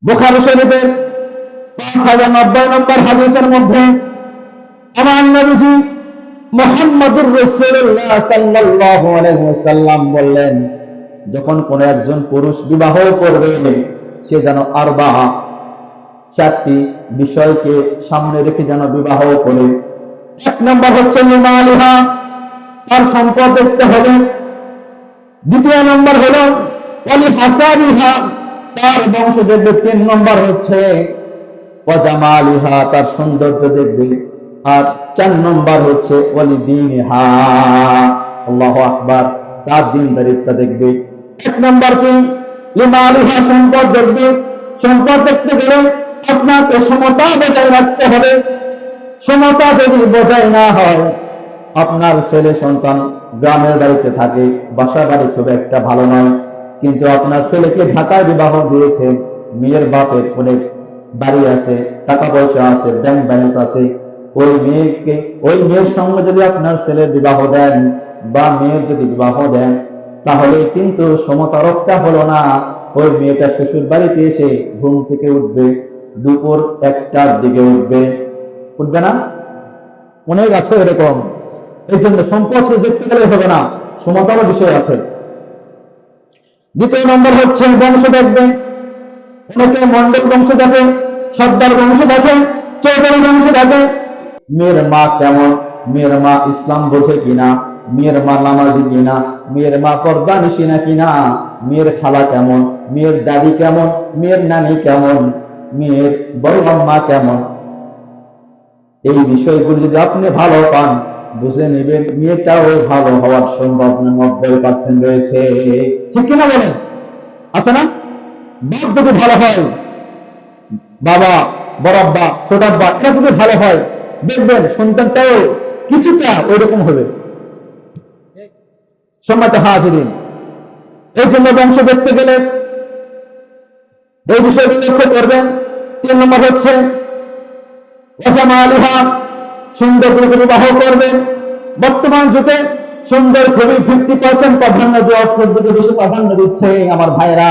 বুখারী শরীফের 5090 নম্বর হাদিসের মধ্যে আমার নবীজি মুহাম্মদুর রাসূলুল্লাহ সাল্লাল্লাহু আলাইহি ওয়াসাল্লাম বললেন, যখন কোন একজন পুরুষ বিবাহ করবে সে যেন চারটি বিষয়কে সামনে রেখে যেন বিবাহ করে। এক নম্বর হচ্ছে লিমালিহা, তার সম্পদ দেখতে হবে। দ্বিতীয় নম্বর হলো ওয়ালিহাসাবিহা, তার বংশ দেখবে। 3 নম্বর হচ্ছে ওয়াজামালিহা, তার সৌন্দর্য দেখবে। আর 4 নম্বর হচ্ছে ওয়ালিদীনিহা, আল্লাহু আকবার, তার দ্বীনদারিত্ব দেখবে। 1 নম্বর কি? লিমালিহা, সম্পদ দেখবে। সম্পদ দেখতে গেলে আপনাকে সমতা বজায় রাখতে হবে। সমতা যদি বজায় না হয়, আপনার ছেলে সন্তান গ্রামের বাড়িতে থাকে, বাসা বাড়ি খুব একটা ভালো নয়, কিন্তু আপনার ছেলেকে ঢাকায় বিবাহ দিয়েছে, মেয়ের বাপের অনেক বাড়ি আছে, টাকা পয়সা আছে, ব্যাংক ব্যালেন্স আছে, ওই মেয়ের সঙ্গে যদি আপনার ছেলের বিবাহ দেন বা মেয়ের যদি বিবাহ দেন, তাহলে কিন্তু সমতা রক্ষা হলো না। ওই মেয়েটা শ্বশুর বাড়িতে এসে ঘুম থেকে উঠবে দুপুর 1টার দিকে, উঠবে না? অনেক আছে এরকম। এই জন্য সম্পদ দেখতে গেলে হবে না, সমতারও বিষয় আছে। দ্বিতীয় নম্বর হচ্ছে বংশ দেখবে। অনেকে মন্ডল বংশ দেখে, সর্দার বংশ দেখে, চৌধুরী বংশ দেখে। মেয়ের মা কেমন, মেয়ের মা ইসলাম বোঝে কিনা, মেয়ের মা নামাজি কিনা, মেয়ের মা পর্দা নিশিনা কিনা, মেয়ের খালা কেমন, মেয়ের দাদি কেমন, মেয়ের নানি কেমন, মেয়ের বড় আম্মা কেমন, এই বিষয়গুলো যদি আপনি ভালো পান, বুঝে নেবেন মেয়েটাও ভালো হওয়ার সম্ভাবনা 90% রয়েছে। ঠিক কিনা বলেন? আছে না? বাপ যদি ভালো হয়, বাবা, বড় আব্বা, ছোট আব্বা, এটা যদি ভালো হয়, দেখবেন সন্তানটাও কিছুটা ওই রকম হবে। সম্মানিত হাজিরিন, এই জন্য বংশ দেখতে গেলে এই বিষয়গুলো লক্ষ্য করবেন। 3 নম্বর হচ্ছে ওয়াজামালিহা, সুন্দর করে বিবাহ করবেন। বর্তমান যুগে সুন্দর খুবই 50% প্রাধান্য দিয়ে, অর্থের দিকে বেশি প্রাধান্য দিচ্ছে। আমার ভাইরা,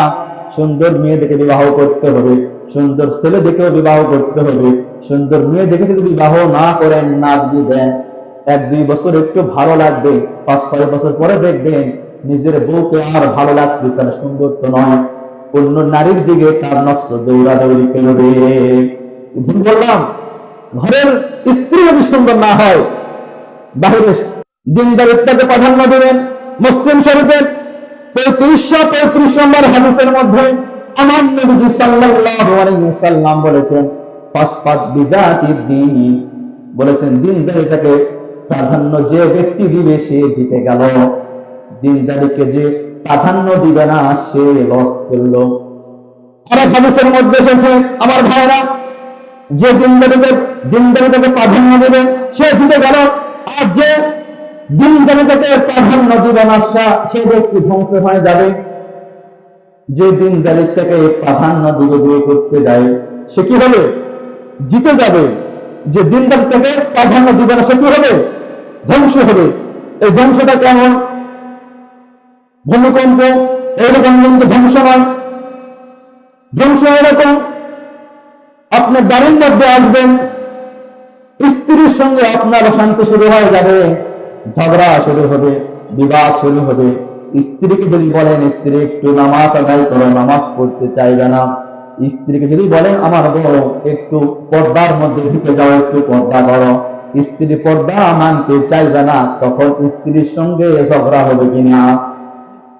সুন্দর মেয়ে দেখে বিবাহ করতে হবে, সুন্দর ছেলে দেখেও বিবাহ করতে হবে। সুন্দর মেয়ে দেখে যদি বিবাহ না করেন, না যদি দেন, 1-2 বছর একটু ভালো লাগবে, 5-6 বছর পরে দেখবেন নিজের বউকে আর ভালো লাগতেছে না, সুন্দর তো নয়, অন্য নারীর দিকে তার নফস দৌড়াদৌড়ি করবে। বললাম, ঘরের স্ত্রী যদি সুন্দর না হয়, বাহিরের দিনদারিত্বকে প্রাধান্য দেবেন। মুসলিম শরীফের 3535 নম্বর হাদিসের মধ্যে আমার নবী সাল্লাল্লাহু আলাইহি ওয়াসাল্লাম বলেছেন, ফাসফাত বিজাতিদ দ্বীন, বলেছেন দিনদারিতাকে প্রাধান্য যে ব্যক্তি দিবে সে জিতে গেল, দিনদারিকে যে প্রাধান্য দিবে না সে লস করল। আরেক হাদিসের মধ্যে এসেছে, আমার ভাইরা, যে দিনদারিতাকে প্রাধান্য দেবে সে জিতে গেল, আর যে দিনদারিতাকে প্রাধান্য দিবে না সে ব্যক্তি ধ্বংস হয়ে যাবে। যে দিনদারিতাকে প্রাধান্য দিবে, বিয়ে করতে যায়, সে কি হবে? জিতে যাবে। যে দিনদারিতাকে প্রাধান্য দিবে না সে কি হবে? ধ্বংস হবে। এই ধ্বংসটা কেমন? ভূমিকম্প এরকম কিন্তু ধ্বংস নয়। ধ্বংস এরকম, আপনি বাড়ির মধ্যে আসবেন, স্ত্রীর সঙ্গে আপনার অশান্তি শুরু হয়ে যাবে, ঝগড়া শুরু হবে, বিবাদ শুরু হবে। স্ত্রীকে যদি বলেন স্ত্রী একটু নামাজ আদায় করো, নামাজ পড়তে চাইবে না। স্ত্রীকে যদি বলেন আমার বড় একটু পর্দার মধ্যে ঢুকে যাও, একটু পর্দা করো, স্ত্রী পর্দা মানতে চাইবে না। তখন স্ত্রীর সঙ্গে ঝগড়া হবে কিনা?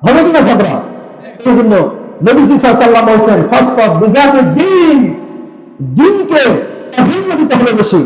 হবে কিনা ঝগড়া? এই জন্য নবীজি সাল্লাল্লাহু আলাইহি ওয়াসাল্লাম বলেছেন, ফাসফাত বিজাতিদ দ্বীন, দিনকে প্রাধান্য দিতে হবে বেশি।